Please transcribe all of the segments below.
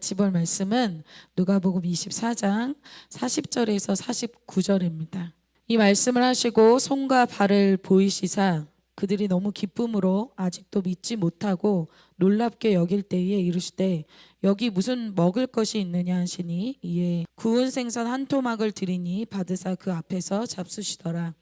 같이 볼 말씀은 누가복음 24장 40절에서 49절입니다. 이 말씀을 하시고 손과 발을 보이시사 그들이 너무 기쁨으로 아직도 믿지 못하고 놀랍게 여길 때에 이르시되 여기 무슨 먹을 것이 있느냐 하시니 이에 구운 생선 한 토막을 드리니 받으사 그 앞에서 잡수시더라.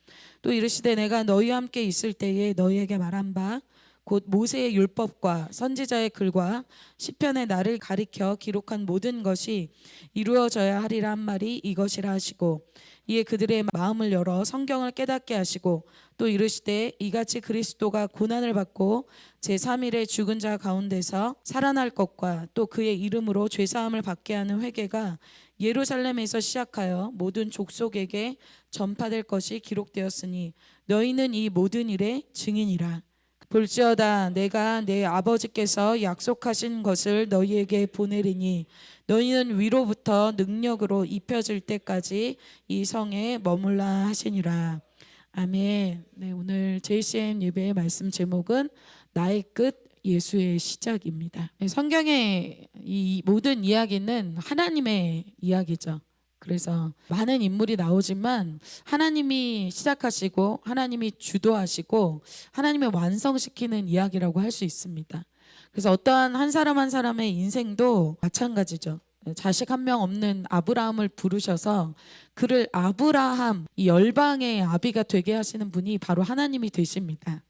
또 이르시되 내가 너희와 함께 있을 때에 너희에게 말한 바 곧 모세의 율법과 선지자의 글과 시편의 나를 가리켜 기록한 모든 것이 이루어져야 하리라 한 말이 이것이라 하시고 이에 그들의 마음을 열어 성경을 깨닫게 하시고 또 이르시되 이같이 그리스도가 고난을 받고 제3일에 죽은 자 가운데서 살아날 것과 또 그의 이름으로 죄사함을 받게 하는 회개가 예루살렘에서 시작하여 모든 족속에게 전파될 것이 기록되었으니 너희는 이 모든 일의 증인이라. 볼지어다 내가 내 아버지께서 약속하신 것을 너희에게 보내리니 너희는 위로부터 능력으로 입혀질 때까지 이 성에 머물라 하시니라. 아멘. 네, 오늘 JCM 예배의 말씀 제목은 나의 끝 예수의 시작입니다. 성경의 이 모든 이야기는 하나님의 이야기죠. 그래서 많은 인물이 나오지만 하나님이 시작하시고 하나님이 주도하시고 하나님이 완성시키는 이야기라고 할 수 있습니다. 그래서 어떠한 한 사람 한 사람의 인생도 마찬가지죠. 자식 한 명 없는 아브라함을 부르셔서 그를 아브라함, 이 열방의 아비가 되게 하시는 분이 바로 하나님이 되십니다.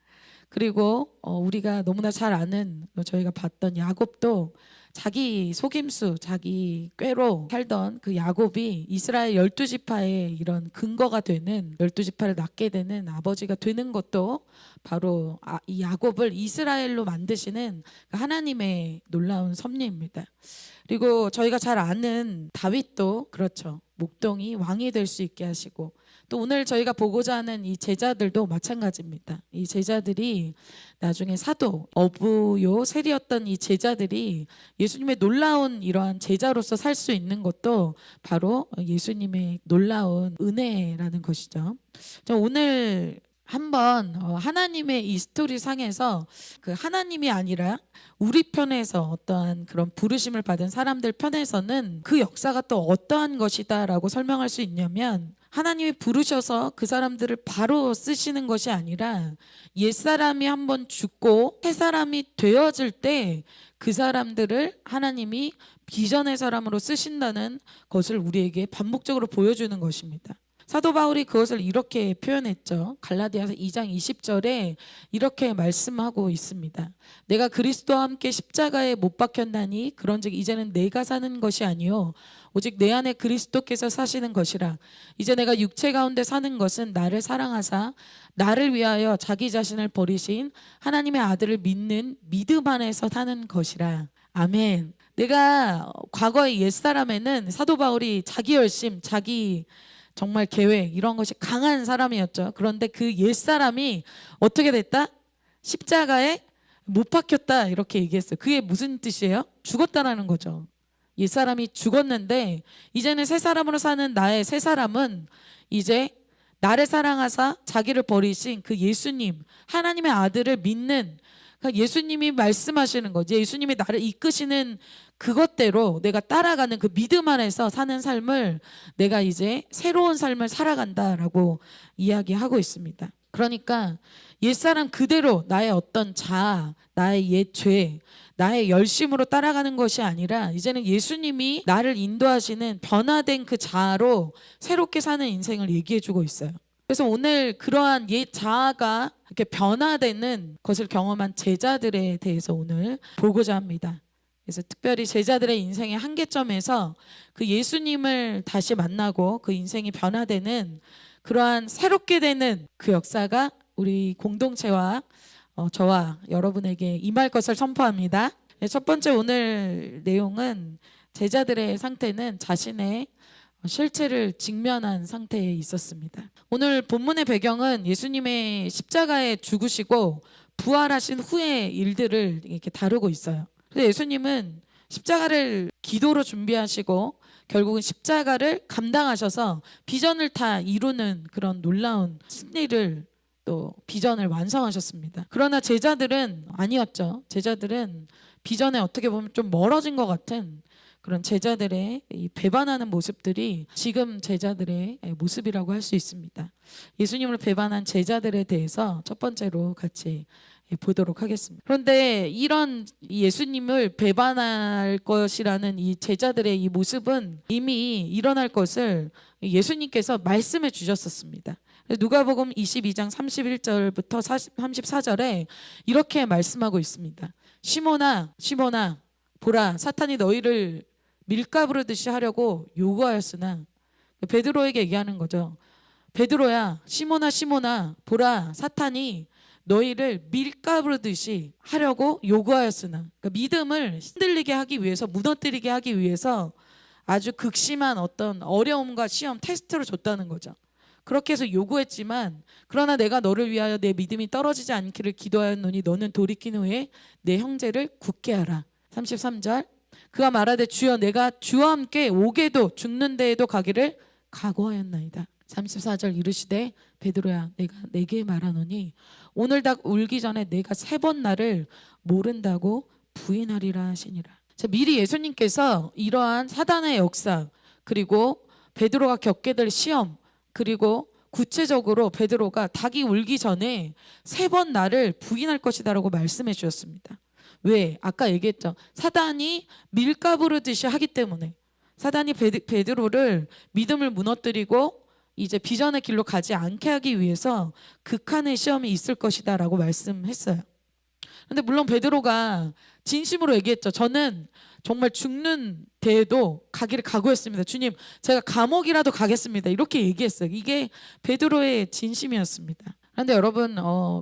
그리고 우리가 너무나 잘 아는 저희가 봤던 야곱도 자기 속임수, 자기 꾀로 살던 그 야곱이 이스라엘 12지파의 이런 근거가 되는 12지파를 낳게 되는 아버지가 되는 것도 바로 이 야곱을 이스라엘로 만드시는 하나님의 놀라운 섭리입니다. 그리고 저희가 잘 아는 다윗도 그렇죠. 목동이 왕이 될 수 있게 하시고 또 오늘 저희가 보고자 하는 이 제자들도 마찬가지입니다. 이 제자들이 나중에 사도, 어부요, 세리였던 이 제자들이 예수님의 놀라운 이러한 제자로서 살 수 있는 것도 바로 예수님의 놀라운 은혜라는 것이죠. 오늘 한번 하나님의 이 스토리 상에서 그 하나님이 아니라 우리 편에서 어떠한 그런 부르심을 받은 사람들 편에서는 그 역사가 또 어떠한 것이다라고 설명할 수 있냐면 하나님이 부르셔서 그 사람들을 바로 쓰시는 것이 아니라 옛사람이 한번 죽고 새사람이 되어질 때 그 사람들을 하나님이 비전의 사람으로 쓰신다는 것을 우리에게 반복적으로 보여주는 것입니다. 사도 바울이 그것을 이렇게 표현했죠. 갈라디아서 2장 20절에 이렇게 말씀하고 있습니다. 내가 그리스도와 함께 십자가에 못 박혔나니 그런즉 이제는 내가 사는 것이 아니요 오직 내 안에 그리스도께서 사시는 것이라. 이제 내가 육체 가운데 사는 것은 나를 사랑하사 나를 위하여 자기 자신을 버리신 하나님의 아들을 믿는 믿음 안에서 사는 것이라. 아멘. 내가 과거의 옛사람에는 사도 바울이 자기 열심, 자기 정말 계획 이런 것이 강한 사람이었죠. 그런데 그 옛사람이 어떻게 됐다? 십자가에 못 박혔다 이렇게 얘기했어요. 그게 무슨 뜻이에요? 죽었다라는 거죠. 옛사람이 죽었는데 이제는 새 사람으로 사는 나의 새 사람은 이제 나를 사랑하사 자기를 버리신 그 예수님 하나님의 아들을 믿는 그러니까 예수님이 말씀하시는 거지. 예수님이 나를 이끄시는 그것대로 내가 따라가는 그 믿음 안에서 사는 삶을 내가 이제 새로운 삶을 살아간다라고 이야기하고 있습니다. 그러니까 옛사람 그대로 나의 어떤 자아, 나의 옛 죄, 나의 열심으로 따라가는 것이 아니라 이제는 예수님이 나를 인도하시는 변화된 그 자아로 새롭게 사는 인생을 얘기해주고 있어요. 그래서 오늘 그러한 옛 자아가 이렇게 변화되는 것을 경험한 제자들에 대해서 오늘 보고자 합니다. 그래서 특별히 제자들의 인생의 한계점에서 그 예수님을 다시 만나고 그 인생이 변화되는 그러한 새롭게 되는 그 역사가 우리 공동체와 저와 여러분에게 임할 것을 선포합니다. 첫 번째 오늘 내용은 제자들의 상태는 자신의 실체를 직면한 상태에 있었습니다. 오늘 본문의 배경은 예수님의 십자가에 죽으시고 부활하신 후의 일들을 이렇게 다루고 있어요. 그래서 예수님은 십자가를 기도로 준비하시고 결국은 십자가를 감당하셔서 비전을 다 이루는 그런 놀라운 승리를 또 비전을 완성하셨습니다. 그러나 제자들은 아니었죠. 제자들은 비전에 어떻게 보면 좀 멀어진 것 같은 그런 제자들의 이 배반하는 모습들이 지금 제자들의 모습이라고 할 수 있습니다. 예수님을 배반한 제자들에 대해서 첫 번째로 같이 보도록 하겠습니다. 그런데 이런 예수님을 배반할 것이라는 이 제자들의 이 모습은 이미 일어날 것을 예수님께서 말씀해 주셨었습니다. 누가복음 22장 31절부터 34절에 이렇게 말씀하고 있습니다. 시몬아, 시몬아, 보라, 사탄이 너희를 밀가부르듯이 하려고 요구하였으나, 베드로에게 얘기하는 거죠. 베드로야, 시몬아, 시몬아, 보라, 사탄이 너희를 밀가부르듯이 하려고 요구하였으나, 그러니까 믿음을 흔들리게 하기 위해서, 무너뜨리게 하기 위해서 아주 극심한 어떤 어려움과 시험, 테스트를 줬다는 거죠. 그렇게 해서 요구했지만, 그러나 내가 너를 위하여 내 믿음이 떨어지지 않기를 기도하였노니 너는 돌이킨 후에 내 형제를 굳게 하라. 33절, 그가 말하되 주여 내가 주와 함께 오게도 죽는 데에도 가기를 각오하였나이다. 34절 이르시되 베드로야 내가 네게 말하노니 오늘 닭 울기 전에 내가 3번 나를 모른다고 부인하리라 하시니라. 자, 미리 예수님께서 이러한 사단의 역사, 그리고 베드로가 겪게 될 시험, 그리고 구체적으로 베드로가 닭이 울기 전에 3번 나를 부인할 것이다라고 말씀해 주셨습니다. 왜? 아까 얘기했죠. 사단이 밀가부르듯이 하기 때문에, 사단이 베드로를 믿음을 무너뜨리고 이제 비전의 길로 가지 않게 하기 위해서 극한의 시험이 있을 것이다 라고 말씀했어요. 그런데 물론 베드로가 진심으로 얘기했죠. 저는 정말 죽는 데에도 가기를 각오했습니다. 주님, 제가 감옥이라도 가겠습니다. 이렇게 얘기했어요. 이게 베드로의 진심이었습니다. 그런데 여러분,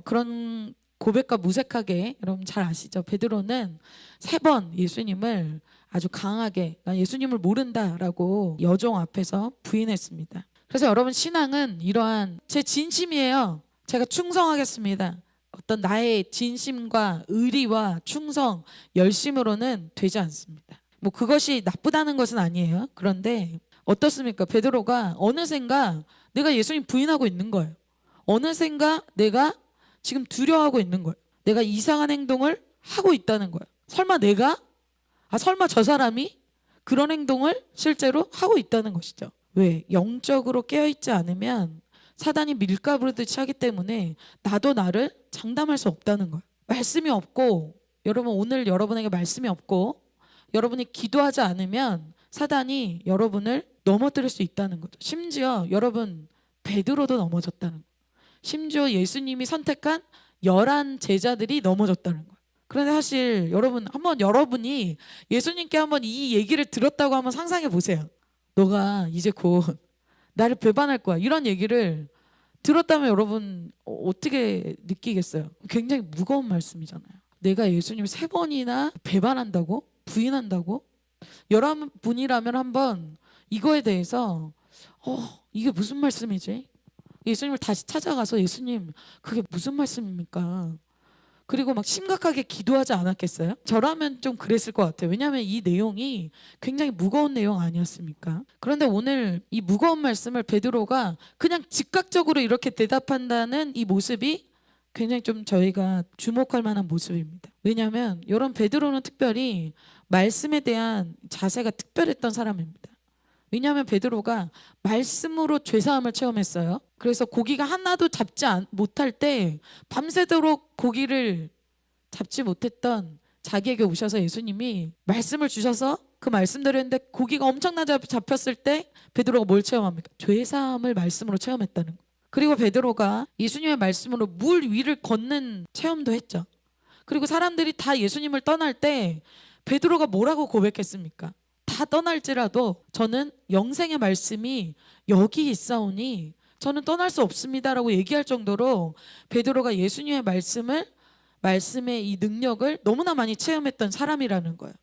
그런 고백과 무색하게, 여러분 잘 아시죠? 베드로는 3번 예수님을 아주 강하게, 난 예수님을 모른다라고 여종 앞에서 부인했습니다. 그래서 여러분, 신앙은 이러한 제 진심이에요, 제가 충성하겠습니다, 어떤 나의 진심과 의리와 충성, 열심으로는 되지 않습니다. 뭐 그것이 나쁘다는 것은 아니에요. 그런데 어떻습니까? 베드로가 어느샌가 내가 예수님 부인하고 있는 거예요. 어느샌가 내가 지금 두려워하고 있는 거예요. 내가 이상한 행동을 하고 있다는 거예요. 설마 내가? 설마 저 사람이 그런 행동을 실제로 하고 있다는 것이죠. 왜? 영적으로 깨어있지 않으면 사단이 밀가부르듯이 하기 때문에 나도 나를 장담할 수 없다는 거예요. 말씀이 없고, 여러분 오늘 여러분에게 말씀이 없고 여러분이 기도하지 않으면 사단이 여러분을 넘어뜨릴 수 있다는 거죠. 심지어 여러분, 베드로도 넘어졌다는 거예요. 심지어 예수님이 선택한 11 제자들이 넘어졌다는 거예요. 그런데 사실 여러분, 한번 여러분이 예수님께 한번 이 얘기를 들었다고 한번 상상해 보세요. 너가 이제 곧 나를 배반할 거야, 이런 얘기를 들었다면 여러분 어떻게 느끼겠어요? 굉장히 무거운 말씀이잖아요. 내가 예수님을 3번이나 배반한다고? 부인한다고? 여러분이라면 한번 이거에 대해서 이게 무슨 말씀이지? 예수님을 다시 찾아가서 예수님, 그게 무슨 말씀입니까? 그리고 막 심각하게 기도하지 않았겠어요? 저라면 좀 그랬을 것 같아요. 왜냐하면 이 내용이 굉장히 무거운 내용 아니었습니까? 그런데 오늘 이 무거운 말씀을 베드로가 그냥 즉각적으로 이렇게 대답한다는 이 모습이 굉장히 좀 저희가 주목할 만한 모습입니다. 왜냐하면 이런 베드로는 특별히 말씀에 대한 자세가 특별했던 사람입니다. 왜냐하면 베드로가 말씀으로 죄사함을 체험했어요. 그래서 고기가 하나도 잡지 못할 때 밤새도록 고기를 잡지 못했던 자기에게 오셔서 예수님이 말씀을 주셔서 그 말씀대로 했는데 고기가 엄청나게 잡혔을 때 베드로가 뭘 체험합니까? 죄사함을 말씀으로 체험했다는 거예요. 그리고 베드로가 예수님의 말씀으로 물 위를 걷는 체험도 했죠. 그리고 사람들이 다 예수님을 떠날 때 베드로가 뭐라고 고백했습니까? 다 떠날지라도 저는 영생의 말씀이 여기 있사오니 저는 떠날 수 없습니다라고 얘기할 정도로 베드로가 예수님의 말씀의 이 능력을 너무나 많이 체험했던 사람이라는 거예요.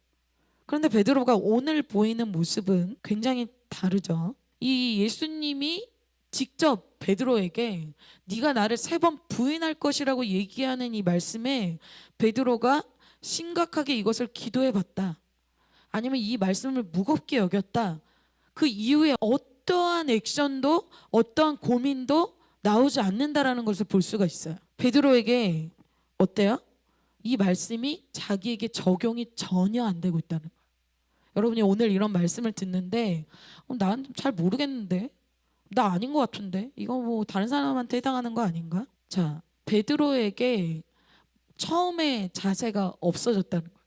그런데 베드로가 오늘 보이는 모습은 굉장히 다르죠. 이 예수님이 직접 베드로에게 네가 나를 3번 부인할 것이라고 얘기하는 이 말씀에 베드로가 심각하게 이것을 기도해 봤다, 아니면 이 말씀을 무겁게 여겼다, 그 이후에 어떠한 액션도 어떠한 고민도 나오지 않는다라는 것을 볼 수가 있어요. 베드로에게 어때요? 이 말씀이 자기에게 적용이 전혀 안 되고 있다는 거예요. 여러분이 오늘 이런 말씀을 듣는데 난 잘 모르겠는데, 나 아닌 것 같은데, 이거 뭐 다른 사람한테 해당하는 거 아닌가? 자, 베드로에게 처음에 자세가 없어졌다는 거예요.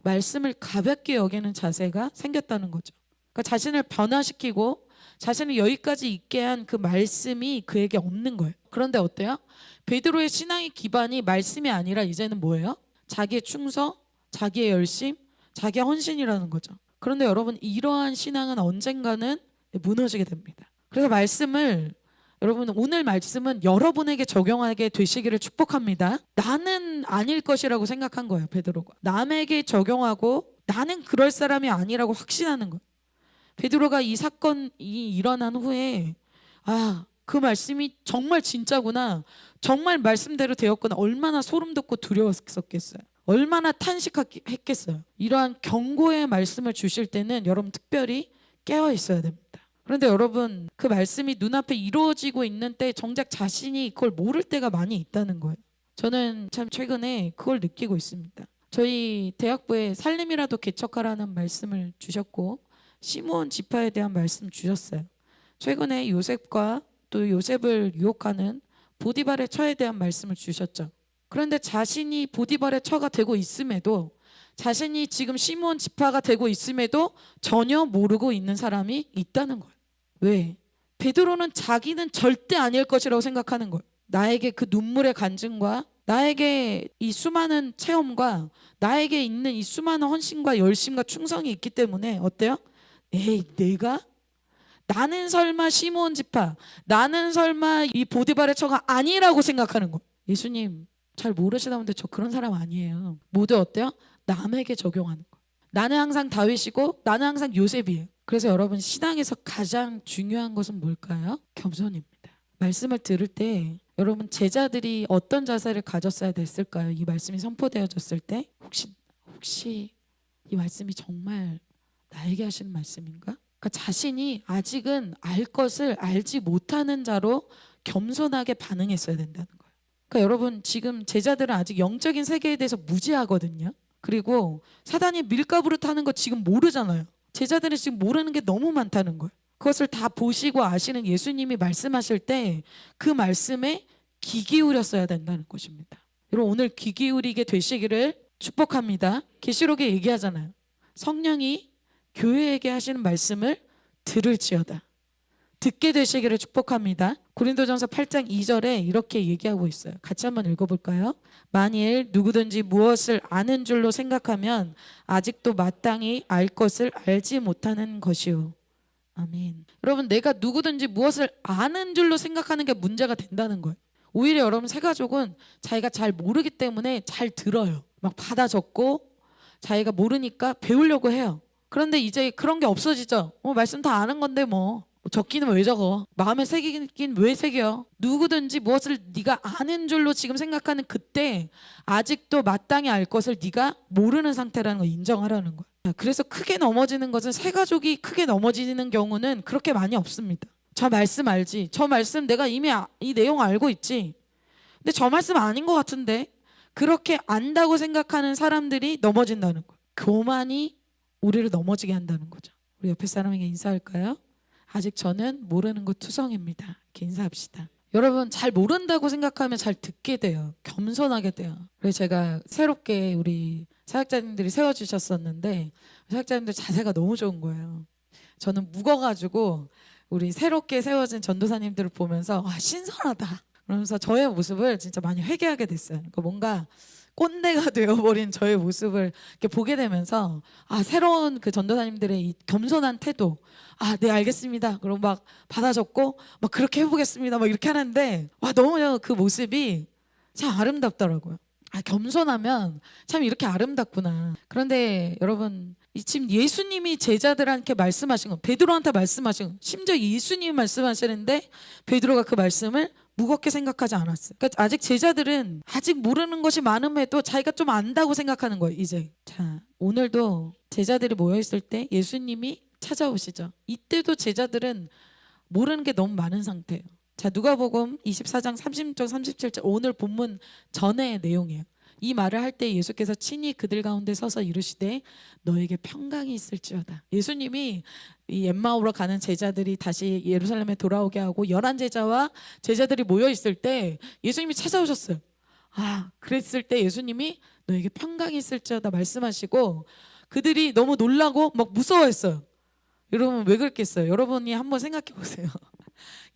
말씀을 가볍게 여기는 자세가 생겼다는 거죠. 그러니까 자신을 변화시키고 자신을 여기까지 있게 한 그 말씀이 그에게 없는 거예요. 그런데 어때요? 베드로의 신앙의 기반이 말씀이 아니라 이제는 뭐예요? 자기의 충성, 자기의 열심, 자기의 헌신이라는 거죠. 그런데 여러분, 이러한 신앙은 언젠가는 무너지게 됩니다. 그래서 여러분, 오늘 말씀은 여러분에게 적용하게 되시기를 축복합니다. 나는 아닐 것이라고 생각한 거예요, 베드로가. 남에게 적용하고 나는 그럴 사람이 아니라고 확신하는 거예요. 베드로가 이 사건이 일어난 후에 그 말씀이 정말 진짜구나, 정말 말씀대로 되었구나, 얼마나 소름 돋고 두려웠었겠어요. 얼마나 탄식했겠어요. 이러한 경고의 말씀을 주실 때는 여러분 특별히 깨어 있어야 됩니다. 그런데 여러분, 그 말씀이 눈앞에 이루어지고 있는 때 정작 자신이 그걸 모를 때가 많이 있다는 거예요. 저는 참 최근에 그걸 느끼고 있습니다. 저희 대학부에 살림이라도 개척하라는 말씀을 주셨고 시므온 지파에 대한 말씀 주셨어요. 최근에 요셉과 또 요셉을 유혹하는 보디발의 처에 대한 말씀을 주셨죠. 그런데 자신이 보디발의 처가 되고 있음에도, 자신이 지금 시므온 지파가 되고 있음에도 전혀 모르고 있는 사람이 있다는 거예요. 왜? 베드로는 자기는 절대 아닐 것이라고 생각하는 거예요. 나에게 그 눈물의 간증과 나에게 이 수많은 체험과 나에게 있는 이 수많은 헌신과 열심과 충성이 있기 때문에 어때요? 내가? 나는 설마 시므온 지파, 나는 설마 이 보디발의 처가 아니라고 생각하는 거예요. 예수님 잘 모르시나 본데 저 그런 사람 아니에요. 모두 어때요? 남에게 적용하는 거예요. 나는 항상 다윗이고 나는 항상 요셉이에요. 그래서 여러분, 신앙에서 가장 중요한 것은 뭘까요? 겸손입니다. 말씀을 들을 때 여러분, 제자들이 어떤 자세를 가졌어야 됐을까요? 이 말씀이 선포되어졌을 때 혹시 이 말씀이 정말 나에게 하시는 말씀인가? 그러니까 자신이 아직은 알 것을 알지 못하는 자로 겸손하게 반응했어야 된다는 거예요. 그러니까 여러분, 지금 제자들은 아직 영적인 세계에 대해서 무지하거든요. 그리고 사단이 밀가부를 타는 거 지금 모르잖아요. 제자들은 지금 모르는 게 너무 많다는 거예요. 그것을 다 보시고 아시는 예수님이 말씀하실 때 그 말씀에 귀 기울였어야 된다는 것입니다. 여러분, 오늘 귀 기울이게 되시기를 축복합니다. 계시록에 얘기하잖아요. 성령이 교회에게 하시는 말씀을 들을지어다. 듣게 되시기를 축복합니다. 고린도전서 8장 2절에 이렇게 얘기하고 있어요. 같이 한번 읽어볼까요? 만일 누구든지 무엇을 아는 줄로 생각하면 아직도 마땅히 알 것을 알지 못하는 것이요. 아멘. 여러분, 내가 누구든지 무엇을 아는 줄로 생각하는 게 문제가 된다는 거예요. 오히려 여러분, 새가족은 자기가 잘 모르기 때문에 잘 들어요. 막 받아 적고 자기가 모르니까 배우려고 해요. 그런데 이제 그런 게 없어지죠. 말씀 다 아는 건데 뭐 적기는 왜 적어? 마음에 새기긴 왜 새겨? 누구든지 무엇을 네가 아는 줄로 지금 생각하는 그때 아직도 마땅히 알 것을 네가 모르는 상태라는 걸 인정하라는 거야. 그래서 크게 넘어지는 것은, 새 가족이 크게 넘어지는 경우는 그렇게 많이 없습니다. 저 말씀 알지? 저 말씀 내가 이미 이 내용 알고 있지? 근데 저 말씀 아닌 것 같은데? 그렇게 안다고 생각하는 사람들이 넘어진다는 거야. 교만이 우리를 넘어지게 한다는 거죠. 우리 옆에 사람에게 인사할까요? 아직 저는 모르는 것 투성입니다. 이렇게 인사합시다. 여러분, 잘 모른다고 생각하면 잘 듣게 돼요. 겸손하게 돼요. 그래서 제가 새롭게 우리 사역자님들이 세워주셨었는데 사역자님들 자세가 너무 좋은 거예요. 저는 묵어가지고 우리 새롭게 세워진 전도사님들을 보면서 신선하다 그러면서 저의 모습을 진짜 많이 회개하게 됐어요. 그러니까 뭔가 꼰대가 되어버린 저의 모습을 이렇게 보게 되면서 새로운 그 전도사님들의 이 겸손한 태도, 네 알겠습니다. 그럼 막 받아 적고 막 그렇게 해보겠습니다. 막 이렇게 하는데 너무 그 모습이 참 아름답더라고요. 겸손하면 참 이렇게 아름답구나. 그런데 여러분, 지금 예수님이 제자들한테 말씀하신 거, 베드로한테 말씀하신 거, 심지어 예수님이 말씀하시는데 베드로가 그 말씀을 무겁게 생각하지 않았어요. 그러니까 아직 제자들은 아직 모르는 것이 많음에도 자기가 좀 안다고 생각하는 거예요. 이제 자, 오늘도 제자들이 모여있을 때 예수님이 찾아오시죠. 이때도 제자들은 모르는 게 너무 많은 상태예요. 자, 누가복음 24장 36절 37절 오늘 본문 전의 내용이에요. 이 말을 할 때 예수께서 친히 그들 가운데 서서 이르시되 너에게 평강이 있을지어다. 예수님이 이 엠마오로 가는 제자들이 다시 예루살렘에 돌아오게 하고 11제자와 제자들이 모여 있을 때 예수님이 찾아오셨어요. 그랬을 때 예수님이 너에게 평강이 있을지어다 말씀하시고 그들이 너무 놀라고 막 무서워했어요. 여러분 왜 그랬겠어요? 여러분이 한번 생각해 보세요.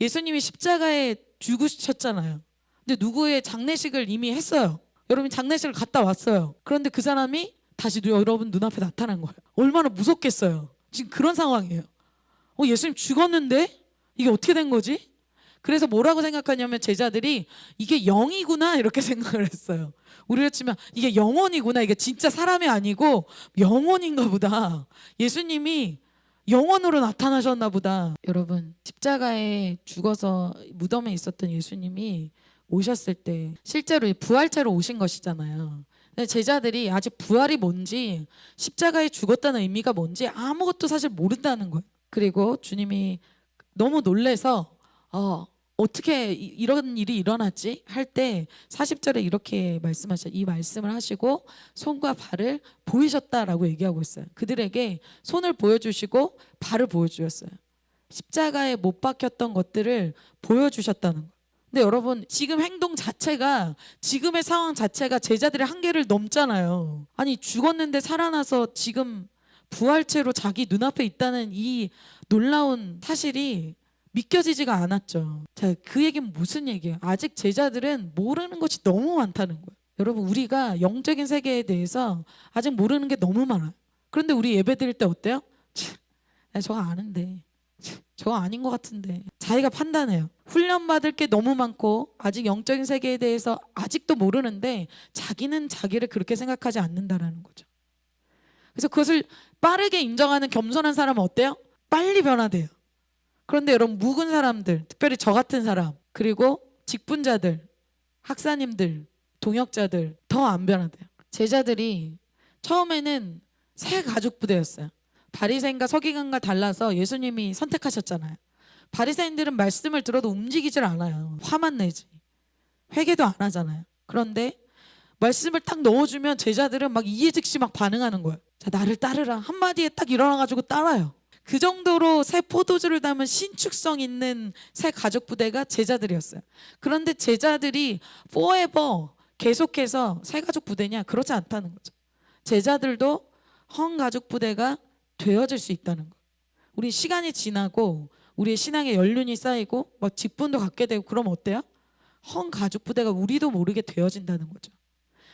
예수님이 십자가에 죽으셨잖아요. 근데 누구의 장례식을 이미 했어요. 여러분 장례식을 갔다 왔어요. 그런데 그 사람이 다시 여러분 눈앞에 나타난 거예요. 얼마나 무섭겠어요. 지금 그런 상황이에요. 예수님 죽었는데 이게 어떻게 된 거지? 그래서 뭐라고 생각하냐면 제자들이 이게 영이구나 이렇게 생각을 했어요. 우리가 치면 이게 영혼이구나, 이게 진짜 사람이 아니고 영혼인가 보다. 예수님이 영혼으로 나타나셨나 보다. 여러분 십자가에 죽어서 무덤에 있었던 예수님이 오셨을 때 실제로 부활체로 오신 것이잖아요. 근데 제자들이 아직 부활이 뭔지 십자가에 죽었다는 의미가 뭔지 아무것도 사실 모른다는 거예요. 그리고 주님이 너무 놀래서 어떻게 이런 일이 일어났지? 할 때 40절에 이렇게 이 말씀을 하시고 손과 발을 보이셨다라고 얘기하고 있어요. 그들에게 손을 보여주시고 발을 보여주셨어요. 십자가에 못 박혔던 것들을 보여주셨다는 거예요. 근데 여러분 지금 행동 자체가, 지금의 상황 자체가 제자들의 한계를 넘잖아요. 아니 죽었는데 살아나서 지금 부활체로 자기 눈앞에 있다는 이 놀라운 사실이 믿겨지지가 않았죠. 자, 그 얘기는 무슨 얘기예요? 아직 제자들은 모르는 것이 너무 많다는 거예요. 여러분 우리가 영적인 세계에 대해서 아직 모르는 게 너무 많아요. 그런데 우리 예배 드릴 때 어때요? 나 저거 아는데, 저거 아닌 것 같은데. 자기가 판단해요. 훈련받을 게 너무 많고 아직 영적인 세계에 대해서 아직도 모르는데 자기는 자기를 그렇게 생각하지 않는다라는 거죠. 그래서 그것을 빠르게 인정하는 겸손한 사람은 어때요? 빨리 변화돼요. 그런데 여러분 묵은 사람들, 특별히 저 같은 사람, 그리고 직분자들, 학사님들, 동역자들 더 안 변화돼요. 제자들이 처음에는 새 가죽 부대였어요. 바리새인과 서기관과 달라서 예수님이 선택하셨잖아요. 바리새인들은 말씀을 들어도 움직이질 않아요. 화만 내지. 회개도 안 하잖아요. 그런데 말씀을 딱 넣어주면 제자들은 막 이해즉시 막 반응하는 거예요. 자, 나를 따르라. 한마디에 딱 일어나가지고 따라요. 그 정도로 새 포도주를 담은 신축성 있는 새 가죽 부대가 제자들이었어요. 그런데 제자들이 forever 계속해서 새 가죽 부대냐? 그렇지 않다는 거죠. 제자들도 헝 가죽 부대가 되어질 수 있다는 거. 우리 시간이 지나고 우리의 신앙의 연륜이 쌓이고 막 직분도 갖게 되고 그러면 어때요? 헝 가죽 부대가 우리도 모르게 되어진다는 거죠.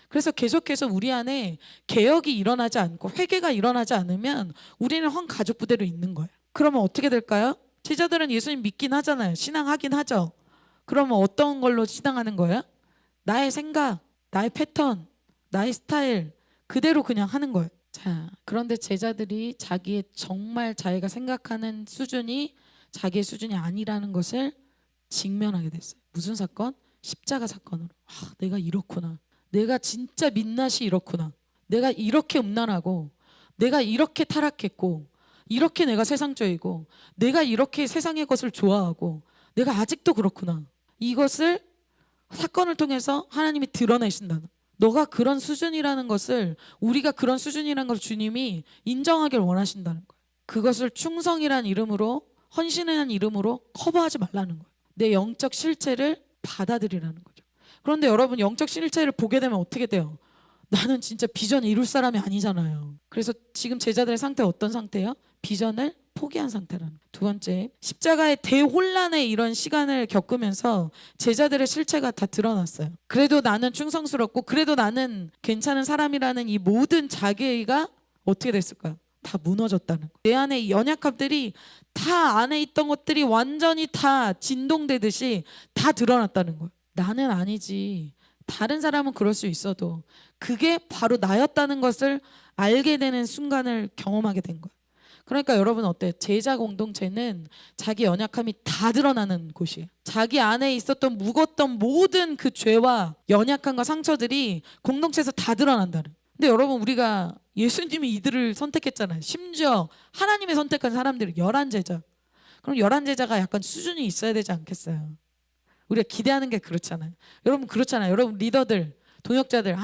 그래서 계속해서 우리 안에 개혁이 일어나지 않고 회개가 일어나지 않으면 우리는 헝 가죽 부대로 있는 거예요. 그러면 어떻게 될까요? 제자들은 예수님 믿긴 하잖아요. 신앙하긴 하죠. 그러면 어떤 걸로 신앙하는 거예요? 나의 생각, 나의 패턴, 나의 스타일 그대로 그냥 하는 거예요. 자, 그런데 제자들이 정말 자기가 생각하는 수준이 자기의 수준이 아니라는 것을 직면하게 됐어요. 무슨 사건? 십자가 사건으로. 내가 이렇구나. 내가 진짜 민낯이 이렇구나. 내가 이렇게 음란하고, 내가 이렇게 타락했고, 이렇게 내가 세상적이고, 내가 이렇게 세상의 것을 좋아하고, 내가 아직도 그렇구나. 이것을 사건을 통해서 하나님이 드러내신다는. 너가 그런 수준이라는 것을, 우리가 그런 수준이라는 걸 주님이 인정하길 원하신다는 거예요. 그것을 충성이라는 이름으로, 헌신이라는 이름으로 커버하지 말라는 거예요. 내 영적 실체를 받아들이라는 거죠. 그런데 여러분 영적 실체를 보게 되면 어떻게 돼요? 나는 진짜 비전 이룰 사람이 아니잖아요. 그래서 지금 제자들의 상태가 어떤 상태예요? 비전을 포기한 상태라는 거예요. 두 번째, 십자가의 대혼란의 이런 시간을 겪으면서 제자들의 실체가 다 드러났어요. 그래도 나는 충성스럽고 그래도 나는 괜찮은 사람이라는 이 모든 자기가 어떻게 됐을까요? 다 무너졌다는 거예요. 내 안에 이 연약함들이 다 안에 있던 것들이 완전히 다 진동되듯이 다 드러났다는 거예요. 나는 아니지. 다른 사람은 그럴 수 있어도 그게 바로 나였다는 것을 알게 되는 순간을 경험하게 된 거예요. 그러니까 여러분 어때요? 제자 공동체는 자기 연약함이 다 드러나는 곳이에요. 자기 안에 있었던 묵었던 모든 그 죄와 연약함과 상처들이 공동체에서 다 드러난다는. 근데 여러분 우리가 예수님이 이들을 선택했잖아요. 심지어 하나님이 선택한 사람들이 11제자. 그럼 11제자가 약간 수준이 있어야 되지 않겠어요? 우리가 기대하는 게 그렇잖아요. 여러분 그렇잖아요. 여러분 리더들, 동역자들,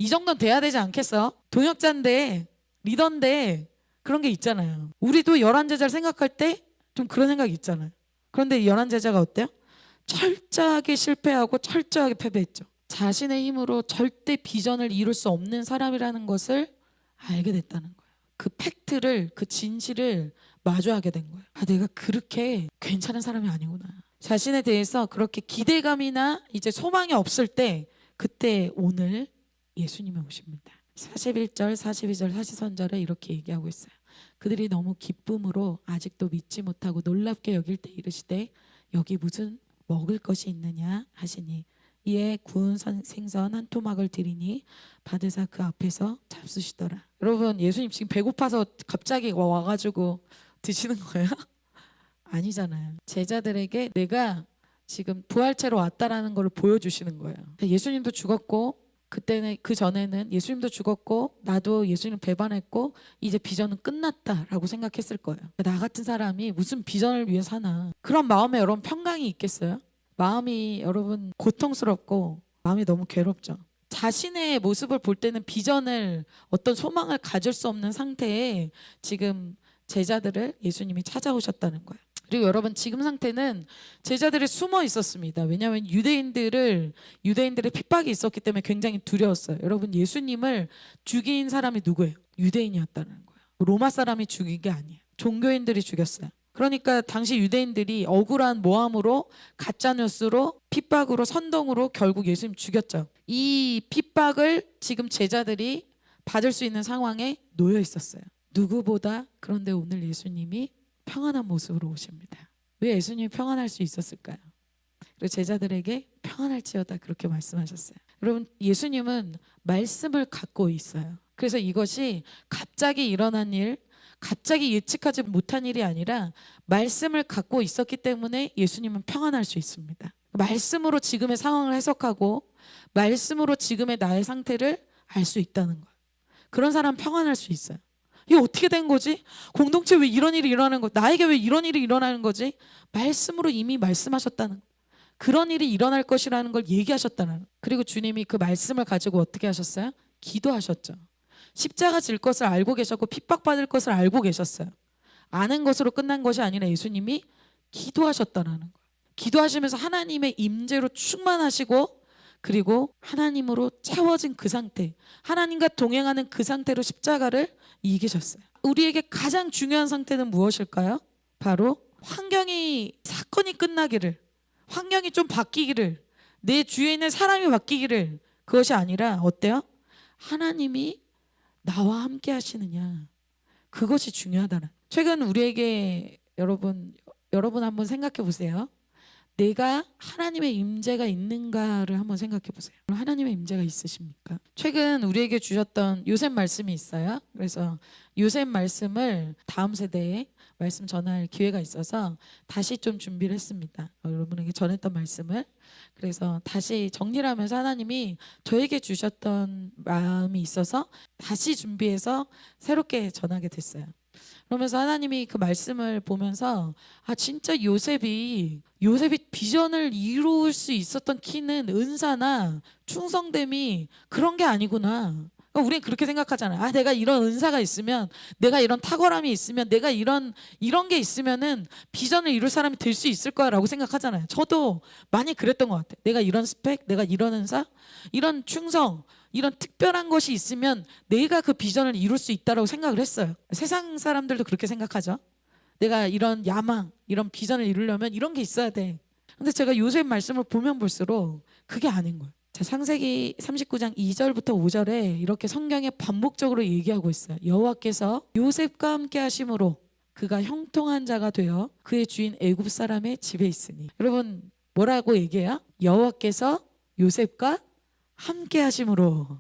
이 정도는 돼야 되지 않겠어? 동역자인데 리더인데 그런 게 있잖아요. 우리도 열한 제자를 생각할 때 좀 그런 생각이 있잖아요. 그런데 열한 제자가 어때요? 철저하게 실패하고 철저하게 패배했죠. 자신의 힘으로 절대 비전을 이룰 수 없는 사람이라는 것을 알게 됐다는 거예요. 그 팩트를, 그 진실을 마주하게 된 거예요. 아, 내가 그렇게 괜찮은 사람이 아니구나. 자신에 대해서 그렇게 기대감이나 이제 소망이 없을 때 그때 오늘 예수님이 오십니다. 41절, 42절 사시선절에 이렇게 얘기하고 있어요. 그들이 너무 기쁨으로 아직도 믿지 못하고 놀랍게 여길 때 이르시되 여기 무슨 먹을 것이 있느냐 하시니 이에 구운 생선 한 토막을 드리니 받으사 그 앞에서 잡수시더라. 여러분, 예수님 지금 배고파서 갑자기 와가지고 드시는 거예요? 아니잖아요. 제자들에게 내가 지금 부활체로 왔다라는 걸 보여주시는 거예요. 예수님도 죽었고 그때는 그 전에는 예수님도 죽었고 나도 예수님 배반했고 이제 비전은 끝났다라고 생각했을 거예요. 나 같은 사람이 무슨 비전을 위해 사나. 그런 마음에 여러분 평강이 있겠어요? 마음이 여러분 고통스럽고 마음이 너무 괴롭죠. 자신의 모습을 볼 때는 비전을 어떤 소망을 가질 수 없는 상태에 지금 제자들을 예수님이 찾아오셨다는 거예요. 그리고 여러분 지금 상태는 제자들이 숨어 있었습니다. 왜냐하면 유대인들의 핍박이 있었기 때문에 굉장히 두려웠어요. 여러분 예수님을 죽인 사람이 누구예요? 유대인이었다는 거예요. 로마 사람이 죽인 게 아니에요. 종교인들이 죽였어요. 그러니까 당시 유대인들이 억울한 모함으로 가짜뉴스로 핍박으로 선동으로 결국 예수님 죽였죠. 이 핍박을 지금 제자들이 받을 수 있는 상황에 놓여 있었어요. 누구보다. 그런데 오늘 예수님이 평안한 모습으로 오십니다. 왜 예수님이 평안할 수 있었을까요? 그리고 제자들에게 평안할지어다 그렇게 말씀하셨어요. 여러분 예수님은 말씀을 갖고 있어요. 그래서 이것이 갑자기 일어난 일, 갑자기 예측하지 못한 일이 아니라 말씀을 갖고 있었기 때문에 예수님은 평안할 수 있습니다. 말씀으로 지금의 상황을 해석하고 말씀으로 지금의 나의 상태를 알 수 있다는 거예요. 그런 사람 평안할 수 있어요. 이게 어떻게 된 거지? 공동체 왜 이런 일이 일어나는 거지? 나에게 왜 이런 일이 일어나는 거지? 말씀으로 이미 말씀하셨다는 거예요. 그런 일이 일어날 것이라는 걸 얘기하셨다는 거예요. 그리고 주님이 그 말씀을 가지고 어떻게 하셨어요? 기도하셨죠. 십자가 질 것을 알고 계셨고 핍박받을 것을 알고 계셨어요. 아는 것으로 끝난 것이 아니라 예수님이 기도하셨다는 거예요. 기도하시면서 하나님의 임재로 충만하시고 그리고 하나님으로 채워진 그 상태, 하나님과 동행하는 그 상태로 십자가를 이기셨어요. 우리에게 가장 중요한 상태는 무엇일까요? 바로 사건이 끝나기를, 환경이 좀 바뀌기를, 내 주위에 있는 사람이 바뀌기를, 그것이 아니라 어때요? 하나님이 나와 함께 하시느냐, 그것이 중요하다는. 최근 우리에게 여러분 한번 생각해 보세요. 내가 하나님의 임재가 있는가를 한번 생각해 보세요. 하나님의 임재가 있으십니까? 최근 우리에게 주셨던 요셉 말씀이 있어요. 그래서 요셉 말씀을 다음 세대에 말씀 전할 기회가 있어서 다시 좀 준비를 했습니다. 여러분에게 전했던 말씀을. 그래서 다시 정리를 하면서 하나님이 저에게 주셨던 마음이 있어서 다시 준비해서 새롭게 전하게 됐어요. 그러면서 하나님이 그 말씀을 보면서 아 진짜 요셉이 비전을 이룰 수 있었던 키는 은사나 충성됨이 그런 게 아니구나. 그러니까 우리는 그렇게 생각하잖아요. 아 내가 이런 은사가 있으면, 내가 이런 탁월함이 있으면, 내가 이런 게 있으면은 비전을 이룰 사람이 될 수 있을 거야라고 생각하잖아요. 저도 많이 그랬던 것 같아요. 내가 이런 스펙, 내가 이런 은사, 이런 충성, 이런 특별한 것이 있으면 내가 그 비전을 이룰 수 있다라고 생각을 했어요. 세상 사람들도 그렇게 생각하죠. 내가 이런 야망, 이런 비전을 이루려면 이런 게 있어야 돼. 근데 제가 요셉 말씀을 보면 볼수록 그게 아닌 거예요. 자, 창세기 39장 2절부터 5절에 이렇게 성경에 반복적으로 얘기하고 있어요. 여호와께서 요셉과 함께 하심으로 그가 형통한 자가 되어 그의 주인 애굽 사람의 집에 있으니. 여러분 뭐라고 얘기해요? 여호와께서 요셉과 함께 하심으로.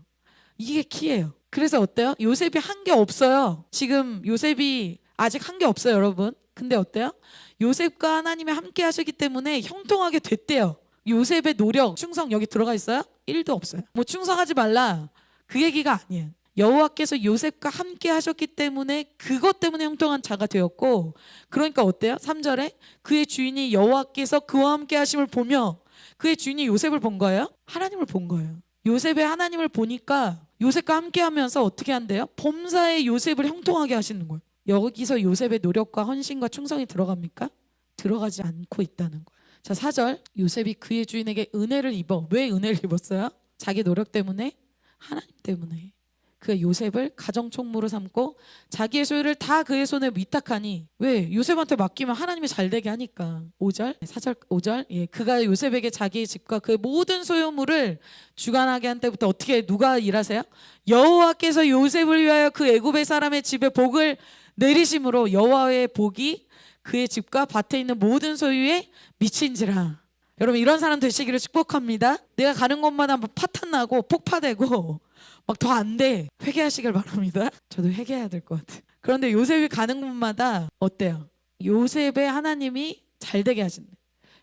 이게 키예요. 그래서 어때요? 요셉이 한 게 없어요. 지금 요셉이 아직 한 게 없어요, 여러분. 근데 어때요? 요셉과 하나님이 함께 하시기 때문에 형통하게 됐대요. 요셉의 노력, 충성 여기 들어가 있어요? 1도 없어요. 뭐 충성하지 말라 그 얘기가 아니에요. 여호와께서 요셉과 함께 하셨기 때문에 그것 때문에 형통한 자가 되었고, 그러니까 어때요? 3절에 그의 주인이 여호와께서 그와 함께 하심을 보며, 그의 주인이 요셉을 본 거예요? 하나님을 본 거예요. 요셉의 하나님을 보니까 요셉과 함께하면서 어떻게 한대요? 범사에 요셉을 형통하게 하시는 거예요. 여기서 요셉의 노력과 헌신과 충성이 들어갑니까? 들어가지 않고 있다는 거예요. 자, 4절. 요셉이 그의 주인에게 은혜를 입어. 왜 은혜를 입었어요? 자기 노력 때문에? 하나님 때문에. 그 요셉을 가정총무로 삼고 자기의 소유를 다 그의 손에 위탁하니, 왜? 요셉한테 맡기면 하나님이 잘 되게 하니까. 5절, 4절, 5절. 예, 그가 요셉에게 자기의 집과 그의 모든 소유물을 주관하게 한 때부터 어떻게, 누가 일하세요? 여호와께서 요셉을 위하여 그 애굽의 사람의 집에 복을 내리심으로 여호와의 복이 그의 집과 밭에 있는 모든 소유에 미친지라. 여러분, 이런 사람 되시기를 축복합니다. 내가 가는 곳마다 파탄나고 폭파되고 막 더 안 돼. 회개하시길 바랍니다. 저도 회개해야 될 것 같아요. 그런데 요셉이 가는 곳마다 어때요? 요셉의 하나님이 잘 되게 하신대.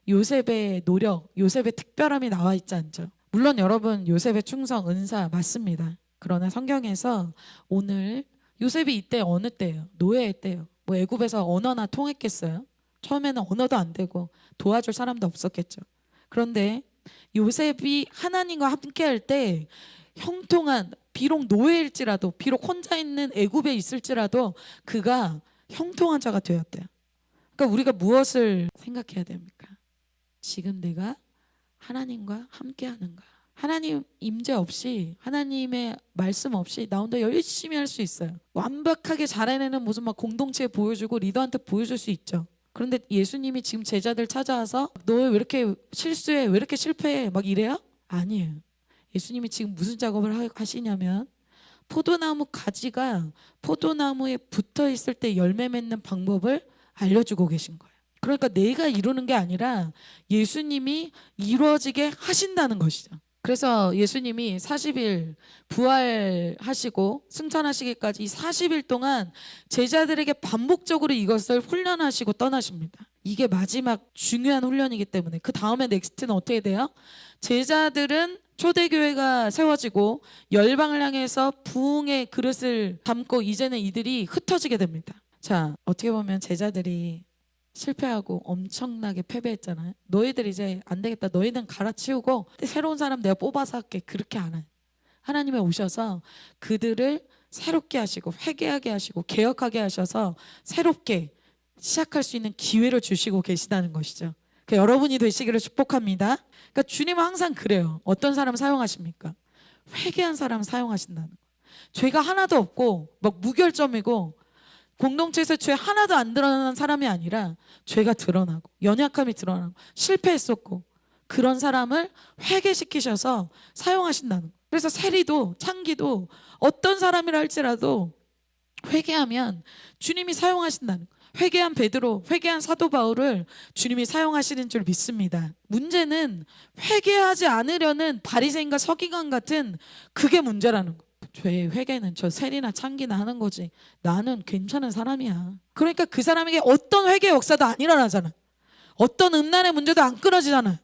요셉의 노력, 요셉의 특별함이 나와 있지 않죠. 물론 여러분, 요셉의 충성, 은사 맞습니다. 그러나 성경에서 오늘 요셉이 이때 어느 때예요? 노예의 때예요. 뭐 애굽에서 언어나 통했겠어요? 처음에는 언어도 안 되고 도와줄 사람도 없었겠죠. 그런데 요셉이 하나님과 함께할 때 형통한, 비록 노예일지라도, 비록 혼자 있는 애굽에 있을지라도 그가 형통한 자가 되었대요. 그러니까 우리가 무엇을 생각해야 됩니까? 지금 내가 하나님과 함께하는가? 하나님 임재 없이, 하나님의 말씀 없이 나 혼자 열심히 할 수 있어요. 완벽하게 잘해내는 모습 막 공동체에 보여주고 리더한테 보여줄 수 있죠. 그런데 예수님이 지금 제자들 찾아와서 너 왜 이렇게 실수해? 왜 이렇게 실패해? 막 이래요? 아니에요. 예수님이 지금 무슨 작업을 하시냐면, 포도나무 가지가 포도나무에 붙어 있을 때 열매 맺는 방법을 알려주고 계신 거예요. 그러니까 내가 이루는 게 아니라 예수님이 이루어지게 하신다는 것이죠. 그래서 예수님이 40일 부활하시고 승천하시기까지 이 40일 동안 제자들에게 반복적으로 이것을 훈련하시고 떠나십니다. 이게 마지막 중요한 훈련이기 때문에 그 다음에 넥스트는 어떻게 돼요? 제자들은 초대교회가 세워지고 열방을 향해서 부흥의 그릇을 담고 이제는 이들이 흩어지게 됩니다. 자, 어떻게 보면 제자들이 실패하고 엄청나게 패배했잖아요. 너희들 이제 안 되겠다. 너희는 갈아치우고 새로운 사람 내가 뽑아서 할게. 그렇게 안 해요. 하나님이 오셔서 그들을 새롭게 하시고 회개하게 하시고 개혁하게 하셔서 새롭게 시작할 수 있는 기회를 주시고 계시다는 것이죠. 그러니까 여러분이 되시기를 축복합니다. 그러니까 주님은 항상 그래요. 어떤 사람 사용하십니까? 회개한 사람 사용하신다는 거예요. 죄가 하나도 없고 막 무결점이고 공동체에서 죄 하나도 안 드러난 사람이 아니라 죄가 드러나고 연약함이 드러나고 실패했었고 그런 사람을 회개시키셔서 사용하신다는 거예요. 그래서 세리도 창기도 어떤 사람이라 할지라도 회개하면 주님이 사용하신다는 거예요. 회개한 베드로, 회개한 사도 바울을 주님이 사용하시는 줄 믿습니다. 문제는 회개하지 않으려는 바리새인과 서기관 같은 그게 문제라는 거예요. 죄의 회개는 저 세리나 창기나 하는 거지 나는 괜찮은 사람이야. 그러니까 그 사람에게 어떤 회개 역사도 안 일어나잖아. 어떤 음란의 문제도 안 끊어지잖아.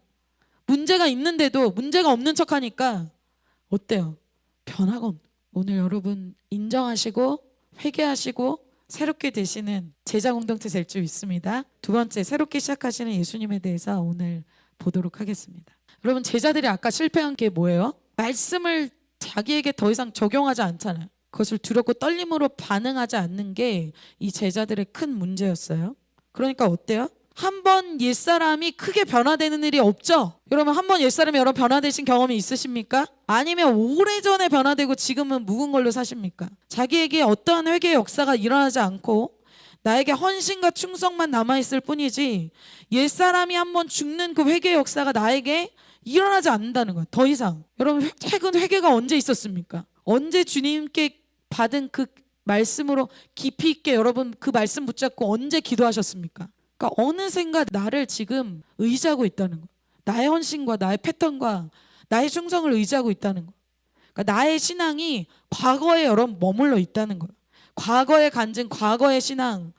문제가 있는데도 문제가 없는 척하니까 어때요? 변화가 없는. 오늘 여러분 인정하시고 회개하시고 새롭게 되시는 제자 공동체 될 줄 믿습니다. 두 번째, 새롭게 시작하시는 예수님에 대해서 오늘 보도록 하겠습니다. 여러분, 제자들이 아까 실패한 게 뭐예요? 말씀을 자기에게 더 이상 적용하지 않잖아요. 그것을 두렵고 떨림으로 반응하지 않는 게 이 제자들의 큰 문제였어요. 그러니까 어때요? 한 번 옛사람이 크게 변화되는 일이 없죠? 여러분, 한 번 옛사람이 여러 변화되신 경험이 있으십니까? 아니면 오래전에 변화되고 지금은 묵은 걸로 사십니까? 자기에게 어떠한 회개의 역사가 일어나지 않고 나에게 헌신과 충성만 남아있을 뿐이지 옛사람이 한 번 죽는 그 회개의 역사가 나에게 일어나지 않는다는 거예요. 더 이상. 여러분, 최근 회개가 언제 있었습니까? 언제 주님께 받은 그 말씀으로 깊이 있게 여러분 그 말씀 붙잡고 언제 기도하셨습니까? 그러니까 어느샌가 나를 지금 의지하고 있다는 거예요. 나의 헌신과 나의 패턴과 나의 충성을 의지하고 있다는 거예요. 그러니까 나의 신앙이 과거에 여러분 머물러 있다는 거예요. 과거의 간증, 과거의 신앙,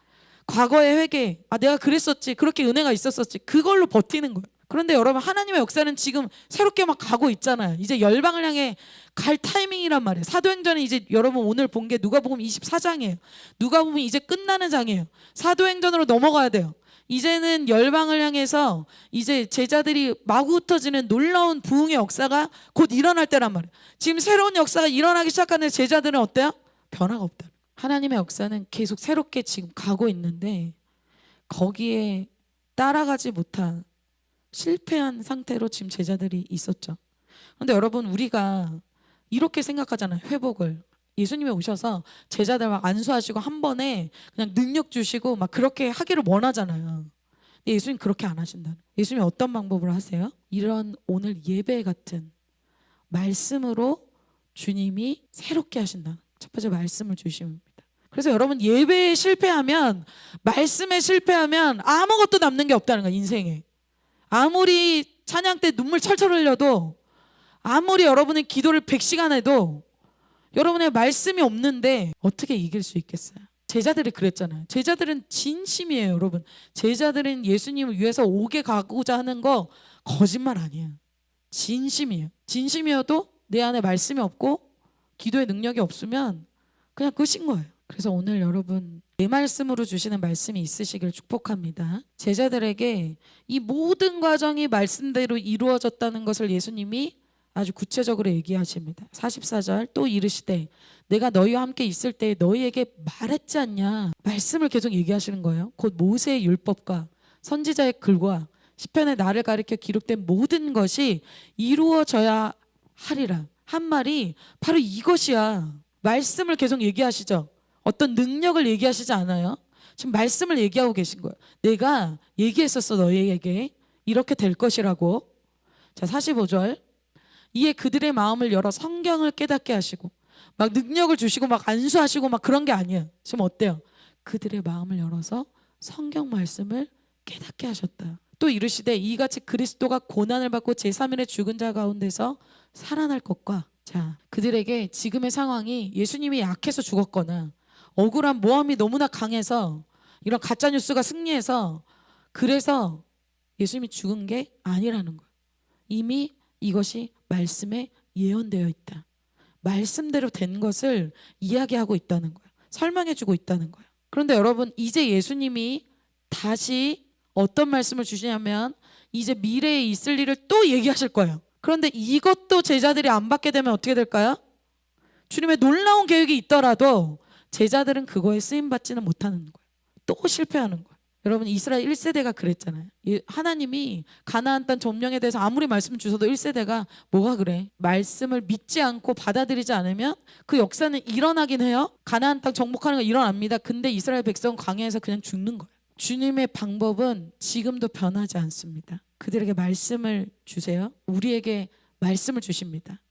과거의 회개. 아, 내가 그랬었지. 그렇게 은혜가 있었었지. 그걸로 버티는 거예요. 그런데 여러분, 하나님의 역사는 지금 새롭게 막 가고 있잖아요. 이제 열방을 향해 갈 타이밍이란 말이에요. 사도행전은 이제 여러분 오늘 본 게 누가복음 24장이에요. 누가복음이 이제 끝나는 장이에요. 사도행전으로 넘어가야 돼요. 이제는 열방을 향해서 이제 제자들이 마구 흩어지는 놀라운 부흥의 역사가 곧 일어날 때란 말이에요. 지금 새로운 역사가 일어나기 시작하는 제자들은 어때요? 변화가 없다. 하나님의 역사는 계속 새롭게 지금 가고 있는데 거기에 따라가지 못한 실패한 상태로 지금 제자들이 있었죠. 그런데 여러분, 우리가 이렇게 생각하잖아요. 회복을. 예수님이 오셔서 제자들 막 안수하시고 한 번에 그냥 능력 주시고 막 그렇게 하기를 원하잖아요. 근데 예수님 그렇게 안 하신다. 예수님이 어떤 방법으로 하세요? 이런 오늘 예배 같은 말씀으로 주님이 새롭게 하신다. 첫 번째 말씀을 주십니다. 그래서 여러분, 예배에 실패하면, 말씀에 실패하면 아무것도 남는 게 없다는 거예요. 인생에. 아무리 찬양 때 눈물 철철 흘려도, 아무리 여러분의 기도를 100시간 해도 여러분의 말씀이 없는데 어떻게 이길 수 있겠어요? 제자들이 그랬잖아요. 제자들은 진심이에요, 여러분. 제자들은 예수님을 위해서 오게 가고자 하는 거 거짓말 아니에요. 진심이에요. 진심이어도 내 안에 말씀이 없고 기도의 능력이 없으면 그냥 끝인 거예요. 그래서 오늘 여러분, 내 말씀으로 주시는 말씀이 있으시길 축복합니다. 제자들에게 이 모든 과정이 말씀대로 이루어졌다는 것을 예수님이 아주 구체적으로 얘기하십니다. 44절, 또 이르시되 내가 너희와 함께 있을 때 너희에게 말했지 않냐. 말씀을 계속 얘기하시는 거예요. 곧 모세의 율법과 선지자의 글과 시편에 나를 가리켜 기록된 모든 것이 이루어져야 하리라. 한 말이 바로 이것이야. 말씀을 계속 얘기하시죠. 어떤 능력을 얘기하시지 않아요. 지금 말씀을 얘기하고 계신 거예요. 내가 얘기했었어, 너희에게 이렇게 될 것이라고. 자, 45절, 이에 그들의 마음을 열어 성경을 깨닫게 하시고 막 능력을 주시고 막 안수하시고 막 그런 게 아니에요. 지금 어때요? 그들의 마음을 열어서 성경 말씀을 깨닫게 하셨다. 또 이르시되 이같이 그리스도가 고난을 받고 제3일에 죽은 자 가운데서 살아날 것과. 자, 그들에게 지금의 상황이 예수님이 약해서 죽었거나 억울한 모함이 너무나 강해서 이런 가짜뉴스가 승리해서 그래서 예수님이 죽은 게 아니라는 거예요. 이미 이것이 말씀에 예언되어 있다. 말씀대로 된 것을 이야기하고 있다는 거예요. 설명해주고 있다는 거예요. 그런데 여러분, 이제 예수님이 다시 어떤 말씀을 주시냐면 이제 미래에 있을 일을 또 얘기하실 거예요. 그런데 이것도 제자들이 안 받게 되면 어떻게 될까요? 주님의 놀라운 계획이 있더라도 제자들은 그거에 쓰임받지는 못하는 거예요. 또 실패하는 거예요. 여러분, 이스라엘 1세대가 그랬잖아요. 하나님이 가나안 땅 점령에 대해서 아무리 말씀 주셔도 1세대가 뭐가 그래? 말씀을 믿지 않고 받아들이지 않으면 그 역사는 일어나긴 해요. 가나안 땅 정복하는 거 일어납니다. 근데 이스라엘 백성은 광야에서 그냥 죽는 거예요. 주님의 방법은 지금도 변하지 않습니다. 그들에게 말씀을 주세요. 우리에게 말씀을 주십니다.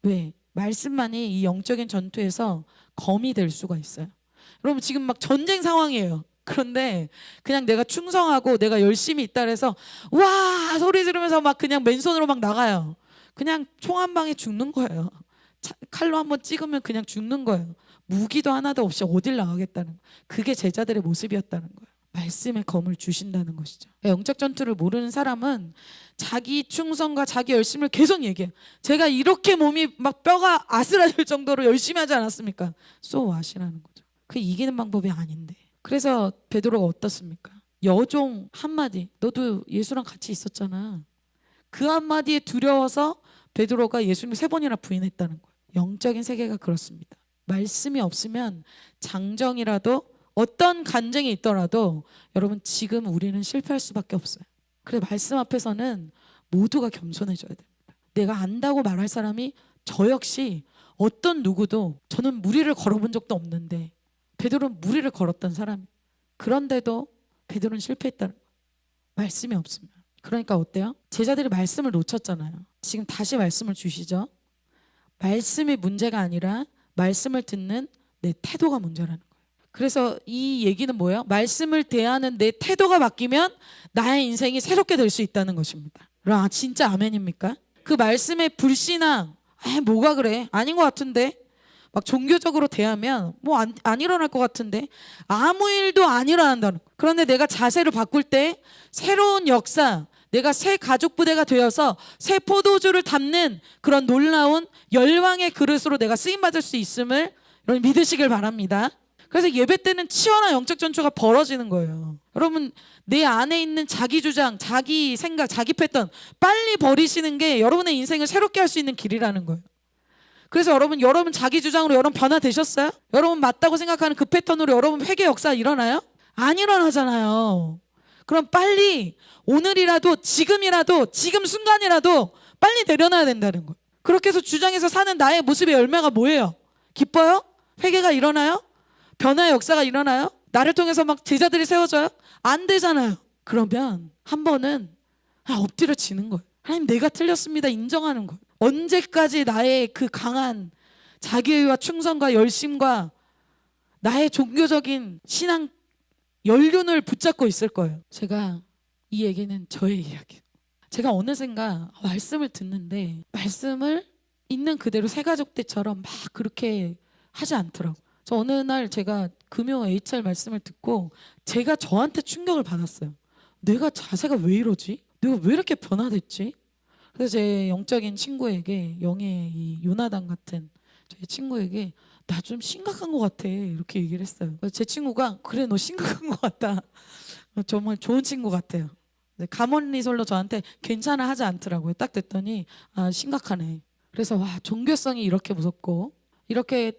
왜? 말씀만이 이 영적인 전투에서 검이 될 수가 있어요. 여러분, 지금 막 전쟁 상황이에요. 그런데 그냥 내가 충성하고 내가 열심히 있다 그래서 와 소리 지르면서 막 그냥 맨손으로 막 나가요. 그냥 총 한 방에 죽는 거예요. 칼로 한번 찍으면 그냥 죽는 거예요. 무기도 하나도 없이 어딜 나가겠다는 거예요. 그게 제자들의 모습이었다는 거예요. 말씀의 검을 주신다는 것이죠. 영적 전투를 모르는 사람은 자기 충성과 자기 열심을 계속 얘기해요. 제가 이렇게 몸이 막 뼈가 아슬아슬 정도로 열심히 하지 않았습니까? So what이라는 거죠. 그게 이기는 방법이 아닌데. 그래서 베드로가 어떻습니까? 여종 한마디, 너도 예수랑 같이 있었잖아. 그 한마디에 두려워서 베드로가 예수님을 3번이나 부인했다는 거예요. 영적인 세계가 그렇습니다. 말씀이 없으면 장정이라도 어떤 간증이 있더라도 여러분, 지금 우리는 실패할 수밖에 없어요. 그래서 말씀 앞에서는 모두가 겸손해져야 됩니다. 내가 안다고 말할 사람이 저 역시 어떤 누구도, 저는 무리를 걸어본 적도 없는데 베드로는 무리를 걸었던 사람. 그런데도 베드로는 실패했다는 거예요. 말씀이 없으면. 그러니까 어때요? 제자들이 말씀을 놓쳤잖아요. 지금 다시 말씀을 주시죠. 말씀이 문제가 아니라 말씀을 듣는 내 태도가 문제라는 거예요. 그래서 이 얘기는 뭐예요? 말씀을 대하는 내 태도가 바뀌면 나의 인생이 새롭게 될 수 있다는 것입니다. 아, 진짜 아멘입니까? 그 말씀의 불신앙, 뭐가 그래? 아닌 것 같은데? 막 종교적으로 대하면 뭐 안 일어날 것 같은데? 아무 일도 안 일어난다는 거예요. 그런데 내가 자세를 바꿀 때 새로운 역사, 내가 새 가족 부대가 되어서 새 포도주를 담는 그런 놀라운 열왕의 그릇으로 내가 쓰임받을 수 있음을 여러분 믿으시길 바랍니다. 그래서 예배 때는 치열한 영적 전투가 벌어지는 거예요. 여러분 내 안에 있는 자기 주장, 자기 생각, 자기 패턴 빨리 버리시는 게 여러분의 인생을 새롭게 할 수 있는 길이라는 거예요. 그래서 여러분 자기 주장으로 여러분 변화되셨어요? 여러분 맞다고 생각하는 그 패턴으로 여러분 회개 역사 일어나요? 안 일어나잖아요. 그럼 빨리 오늘이라도 지금이라도 지금 순간이라도 빨리 내려놔야 된다는 거예요. 그렇게 해서 주장해서 사는 나의 모습의 열매가 뭐예요? 기뻐요? 회개가 일어나요? 변화의 역사가 일어나요? 나를 통해서 막 제자들이 세워져요? 안 되잖아요. 그러면 한 번은 엎드려 지는 거예요. 하나님 내가 틀렸습니다 인정하는 거예요. 언제까지 나의 그 강한 자기의와 충성과 열심과 나의 종교적인 신앙 연륜을 붙잡고 있을 거예요. 제가 이 얘기는 저의 이야기예요. 제가 어느샌가 말씀을 듣는데 말씀을 있는 그대로 새가족 때처럼 막 그렇게 하지 않더라고요. 저 어느 날 제가 금요 HR 말씀을 듣고 제가 저한테 충격을 받았어요. 내가 자세가 왜 이러지? 내가 왜 이렇게 변화됐지? 그래서 제 영적인 친구에게 영의 이 요나단 같은 제 친구에게 나 좀 심각한 것 같아 이렇게 얘기를 했어요. 그래서 제 친구가 그래 너 심각한 것 같다. 정말 좋은 친구 같아요. 가문리설로 저한테 괜찮아 하지 않더라고요. 딱 됐더니 심각하네. 그래서 와 종교성이 이렇게 무섭고 이렇게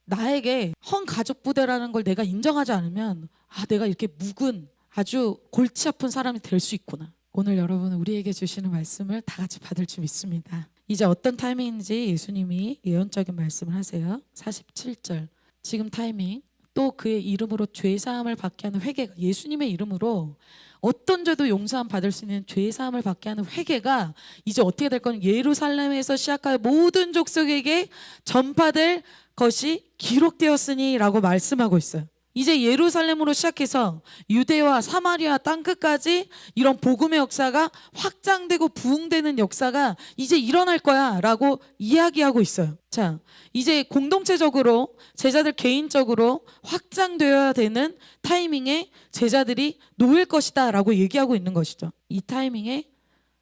나에게 헌 가족 부대라는 걸 내가 인정하지 않으면 내가 이렇게 묵은 아주 골치 아픈 사람이 될 수 있구나. 오늘 여러분은 우리에게 주시는 말씀을 다 같이 받을 줄 믿습니다. 이제 어떤 타이밍인지 예수님이 예언적인 말씀을 하세요. 47절 지금 타이밍 또 그의 이름으로 죄사함을 받게 하는 회개가 예수님의 이름으로 어떤 죄도 용서함 받을 수 있는 죄사함을 받게 하는 회개가 이제 어떻게 될 거는 예루살렘에서 시작하여 모든 족속에게 전파될 것이 기록되었으니 라고 말씀하고 있어요. 이제 예루살렘으로 시작해서 유대와 사마리아 땅끝까지 이런 복음의 역사가 확장되고 부흥되는 역사가 이제 일어날 거야 라고 이야기하고 있어요. 자, 이제 공동체적으로 제자들 개인적으로 확장되어야 되는 타이밍에 제자들이 놓일 것이다 라고 얘기하고 있는 것이죠. 이 타이밍에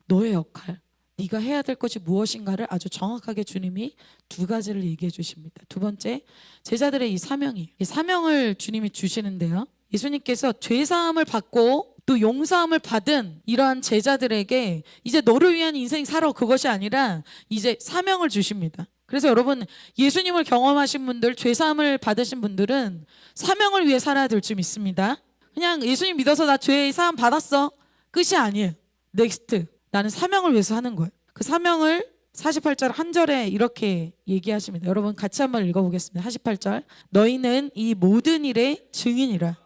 너의 역할, 네가 해야 될 것이 무엇인가를 아주 정확하게 주님이 두 가지를 얘기해 주십니다. 두 번째, 제자들의 이 사명을 주님이 주시는데요. 예수님께서 죄사함을 받고 또 용서함을 받은 이러한 제자들에게 이제 너를 위한 인생 살아 그것이 아니라 이제 사명을 주십니다. 그래서 여러분 예수님을 경험하신 분들, 죄사함을 받으신 분들은 사명을 위해 살아야 될 줄 믿습니다. 그냥 예수님 믿어서 나 죄 사함 받았어 끝이 아니에요. 넥스트. 나는 사명을 위해서 하는 거예요. 그 사명을 48절 한 절에 이렇게 얘기하십니다. 여러분 같이 한번 읽어보겠습니다. 48절 너희는 이 모든 일의 증인이라.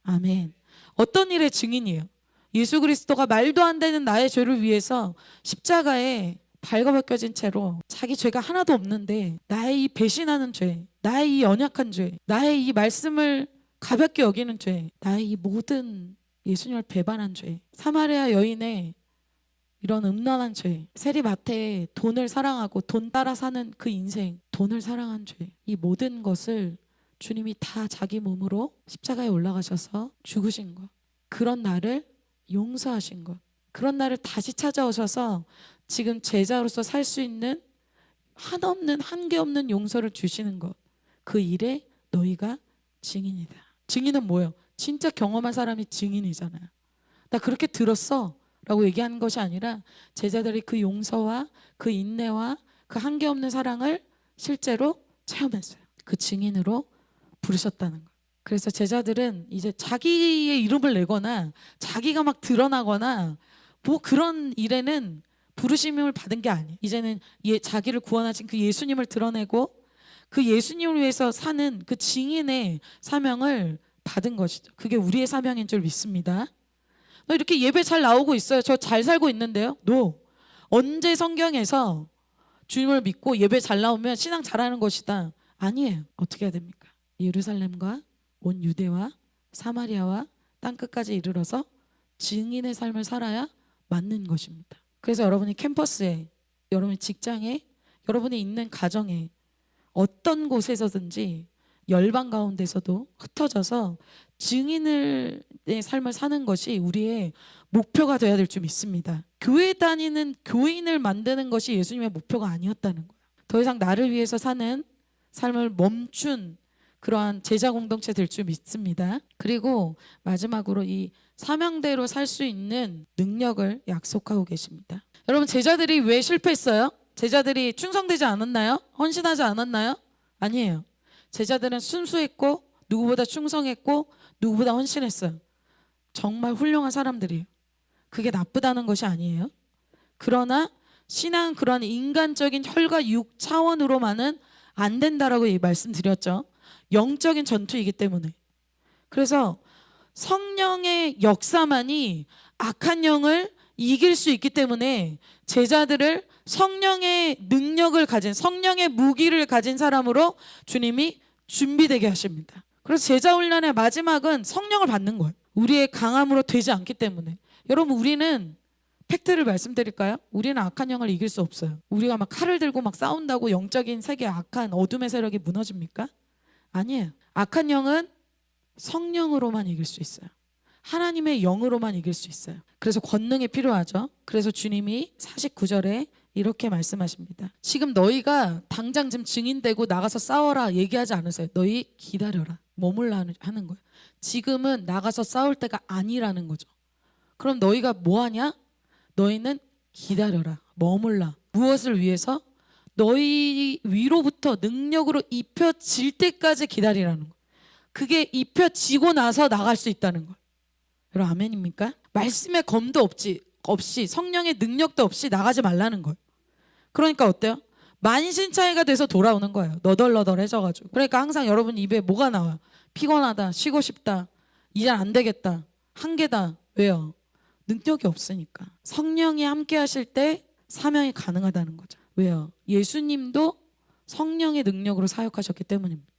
아멘. 어떤 일의 증인이에요? 예수 그리스도가 말도 안 되는 나의 죄를 위해서 십자가에 발가벗겨진 채로 자기 죄가 하나도 없는데 나의 이 배신하는 죄, 나의 이 연약한 죄, 나의 이 말씀을 가볍게 여기는 죄, 나의 이 모든 예수님을 배반한 죄, 사마리아 여인의 이런 음란한 죄, 세리마태의 돈을 사랑하고 돈 따라 사는 그 인생, 돈을 사랑한 죄, 이 모든 것을 주님이 다 자기 몸으로 십자가에 올라가셔서 죽으신 것, 그런 나를 용서하신 것, 그런 나를 다시 찾아오셔서 지금 제자로서 살 수 있는 한없는 한계 없는 용서를 주시는 것, 그 일에 너희가 증인이다. 증인은 뭐예요? 진짜 경험한 사람이 증인이잖아요. 나 그렇게 들었어 라고 얘기하는 것이 아니라 제자들이 그 용서와 그 인내와 그 한계 없는 사랑을 실제로 체험했어요. 그 증인으로 부르셨다는 거예요. 그래서 제자들은 이제 자기의 이름을 내거나 자기가 막 드러나거나 뭐 그런 일에는 부르심을 받은 게 아니에요. 이제는 자기를 구원하신 그 예수님을 드러내고 그 예수님을 위해서 사는 그 증인의 사명을 받은 것이죠. 그게 우리의 사명인 줄 믿습니다. 너 이렇게 예배 잘 나오고 있어요. 저 잘 살고 있는데요. 언제 성경에서 주님을 믿고 예배 잘 나오면 신앙 잘하는 것이다. 아니에요. 어떻게 해야 됩니까? 예루살렘과 온 유대와 사마리아와 땅끝까지 이르러서 증인의 삶을 살아야 맞는 것입니다. 그래서 여러분이 캠퍼스에, 여러분의 직장에, 여러분이 있는 가정에 어떤 곳에서든지 열방 가운데서도 흩어져서 증인의 삶을 사는 것이 우리의 목표가 되어야 될 줄 믿습니다. 교회 다니는 교인을 만드는 것이 예수님의 목표가 아니었다는 거예요. 더 이상 나를 위해서 사는 삶을 멈춘 그러한 제자 공동체 될 줄 믿습니다. 그리고 마지막으로 이 사명대로 살 수 있는 능력을 약속하고 계십니다. 여러분, 제자들이 왜 실패했어요? 제자들이 충성되지 않았나요? 헌신하지 않았나요? 아니에요. 제자들은 순수했고 누구보다 충성했고 누구보다 헌신했어요. 정말 훌륭한 사람들이에요. 그게 나쁘다는 것이 아니에요. 그러나 신앙은 그러한 인간적인 혈과 육 차원으로만은 안 된다라고 말씀드렸죠. 영적인 전투이기 때문에. 그래서 성령의 역사만이 악한 영을 이길 수 있기 때문에 제자들을 성령의 능력을 가진, 성령의 무기를 가진 사람으로 주님이 준비되게 하십니다. 그래서 제자 훈련의 마지막은 성령을 받는 거예요. 우리의 강함으로 되지 않기 때문에. 여러분, 우리는 팩트를 말씀드릴까요? 우리는 악한 영을 이길 수 없어요. 우리가 막 칼을 들고 막 싸운다고 영적인 세계 악한 어둠의 세력이 무너집니까? 아니에요. 악한 영은 성령으로만 이길 수 있어요. 하나님의 영으로만 이길 수 있어요. 그래서 권능이 필요하죠. 그래서 주님이 49절에 이렇게 말씀하십니다. 지금 너희가 당장 지금 증인되고 나가서 싸워라 얘기하지 않으세요. 너희 기다려라. 머물라 하는 거예요. 지금은 나가서 싸울 때가 아니라는 거죠. 그럼 너희가 뭐 하냐? 너희는 기다려라. 머물라. 무엇을 위해서? 너희 위로부터 능력으로 입혀질 때까지 기다리라는 거예요. 그게 입혀지고 나서 나갈 수 있다는 거예요. 여러분, 아멘입니까? 말씀의 검도 없이 성령의 능력도 없이 나가지 말라는 거예요. 그러니까 어때요? 만신창이가 돼서 돌아오는 거예요. 너덜너덜해져가지고. 그러니까 항상 여러분 입에 뭐가 나와요? 피곤하다, 쉬고 싶다, 이제 안 되겠다, 한계다. 왜요? 능력이 없으니까. 성령이 함께 하실 때 사명이 가능하다는 거죠. 왜요? 예수님도 성령의 능력으로 사역하셨기 때문입니다.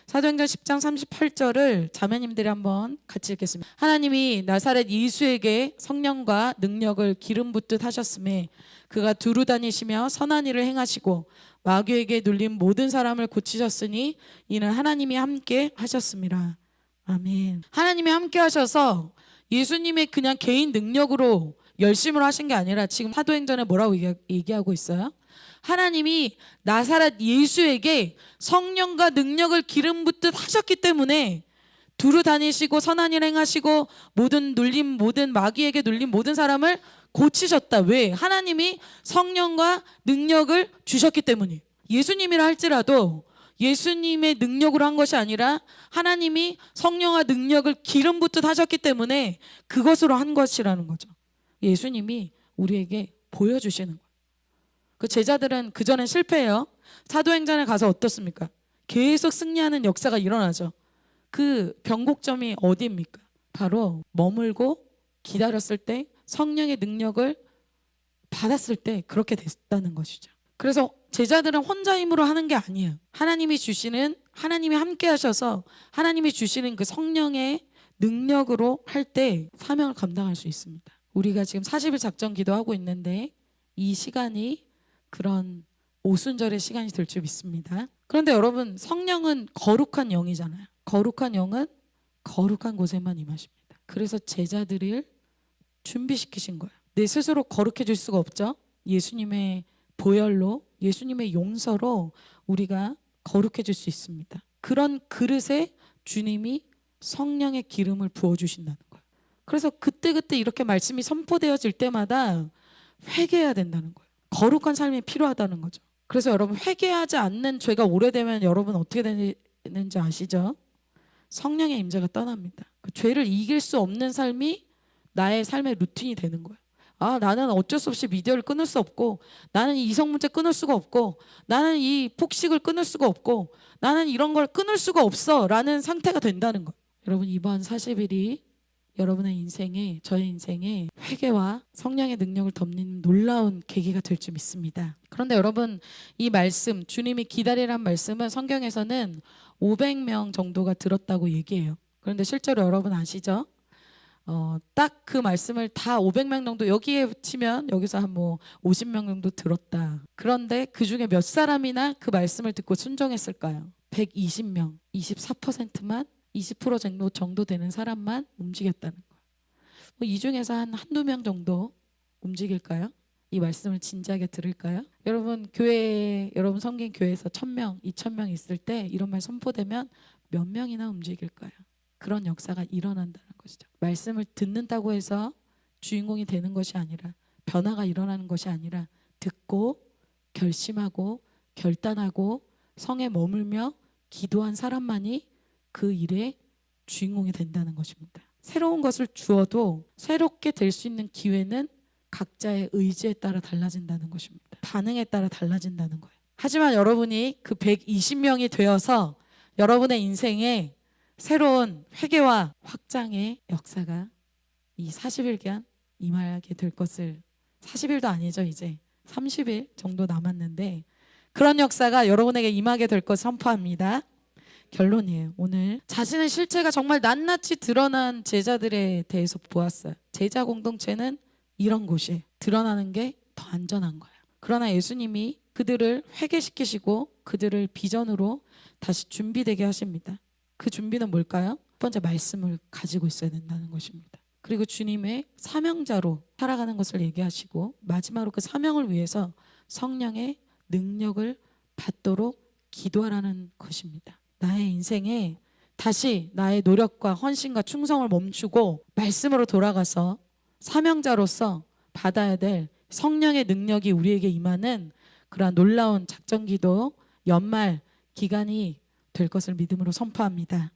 사도행전 10장 38절을 자매님들이 한번 같이 읽겠습니다. 하나님이 나사렛 예수에게 성령과 능력을 기름 붓듯 하셨음에 그가 두루 다니시며 선한 일을 행하시고 마귀에게 눌린 모든 사람을 고치셨으니 이는 하나님이 함께 하셨습니다. 아멘. 하나님이 함께 하셔서 예수님의 그냥 개인 능력으로 열심으로 하신 게 아니라 지금 사도행전에 뭐라고 얘기하고 있어요? 하나님이 나사렛 예수에게 성령과 능력을 기름 붓듯 하셨기 때문에 두루 다니시고 선한 일 행하시고 모든 마귀에게 눌린 모든 사람을 고치셨다. 왜? 하나님이 성령과 능력을 주셨기 때문이에요. 예수님이라 할지라도 예수님의 능력으로 한 것이 아니라 하나님이 성령과 능력을 기름 붓듯 하셨기 때문에 그것으로 한 것이라는 거죠. 예수님이 우리에게 보여주시는 거예요. 그 제자들은 그전엔 실패해요. 사도행전에 가서 어떻습니까? 계속 승리하는 역사가 일어나죠. 그 변곡점이 어디입니까? 바로 머물고 기다렸을 때 성령의 능력을 받았을 때 그렇게 됐다는 것이죠. 그래서 제자들은 혼자 힘으로 하는 게 아니에요. 하나님이 함께 하셔서 하나님이 주시는 그 성령의 능력으로 할 때 사명을 감당할 수 있습니다. 우리가 지금 40일 작전 기도하고 있는데 이 시간이 그런 오순절의 시간이 될 줄 믿습니다. 그런데 여러분, 성령은 거룩한 영이잖아요. 거룩한 영은 거룩한 곳에만 임하십니다. 그래서 제자들을 준비시키신 거예요. 내 스스로 거룩해질 수가 없죠. 예수님의 보혈로, 예수님의 용서로 우리가 거룩해질 수 있습니다. 그런 그릇에 주님이 성령의 기름을 부어주신다는 거예요. 그래서 그때그때 이렇게 말씀이 선포되어질 때마다 회개해야 된다는 거예요. 거룩한 삶이 필요하다는 거죠. 그래서 여러분, 회개하지 않는 죄가 오래되면 여러분 어떻게 되는지 아시죠? 성령의 임재가 떠납니다. 그 죄를 이길 수 없는 삶이 나의 삶의 루틴이 되는 거예요. 아, 나는 어쩔 수 없이 미디어를 끊을 수 없고, 나는 이 이성문제 끊을 수가 없고, 나는 이 폭식을 끊을 수가 없고, 나는 이런 걸 끊을 수가 없어 라는 상태가 된다는 거예요. 여러분, 이번 40일이 여러분의 인생에, 저의 인생에 회개와 성령의 능력을 덮는 놀라운 계기가 될 줄 믿습니다. 그런데 여러분, 이 말씀, 주님이 기다리란 말씀은 성경에서는 500명 정도가 들었다고 얘기해요. 그런데 실제로 여러분 아시죠? 딱 그 말씀을 다 500명 정도, 여기에 치면 여기서 한 50명 정도 들었다. 그런데 그 중에 몇 사람이나 그 말씀을 듣고 순종했을까요? 120명, 24%만, 20% 정도 되는 사람만 움직였다는 거예요. 이 중에서 한두 명 정도 움직일까요? 이 말씀을 진지하게 들을까요? 여러분, 여러분 섬긴 교회에서 1000명, 2000명 있을 때 이런 말 선포되면 몇 명이나 움직일까요? 그런 역사가 일어난다는 것이죠. 말씀을 듣는다고 해서 주인공이 되는 것이 아니라, 변화가 일어나는 것이 아니라, 듣고 결심하고 결단하고 성에 머물며 기도한 사람만이 그 일의 주인공이 된다는 것입니다. 새로운 것을 주어도 새롭게 될 수 있는 기회는 각자의 의지에 따라 달라진다는 것입니다. 반응에 따라 달라진다는 거예요. 하지만 여러분이 그 120명이 되어서 여러분의 인생에 새로운 회개와 확장의 역사가 이 40일간 임하게 될 것을, 40일도 아니죠, 이제 30일 정도 남았는데 그런 역사가 여러분에게 임하게 될 것을 선포합니다. 결론이에요. 오늘 자신의 실체가 정말 낱낱이 드러난 제자들에 대해서 보았어요. 제자 공동체는 이런 곳이 드러나는 게 더 안전한 거예요. 그러나 예수님이 그들을 회개시키시고 그들을 비전으로 다시 준비되게 하십니다. 그 준비는 뭘까요? 첫 번째, 말씀을 가지고 있어야 된다는 것입니다. 그리고 주님의 사명자로 살아가는 것을 얘기하시고, 마지막으로 그 사명을 위해서 성령의 능력을 받도록 기도하라는 것입니다. 나의 인생에 다시 나의 노력과 헌신과 충성을 멈추고 말씀으로 돌아가서 사명자로서 받아야 될 성령의 능력이 우리에게 임하는 그러한 놀라운 작전기도 연말 기간이 될 것을 믿음으로 선포합니다.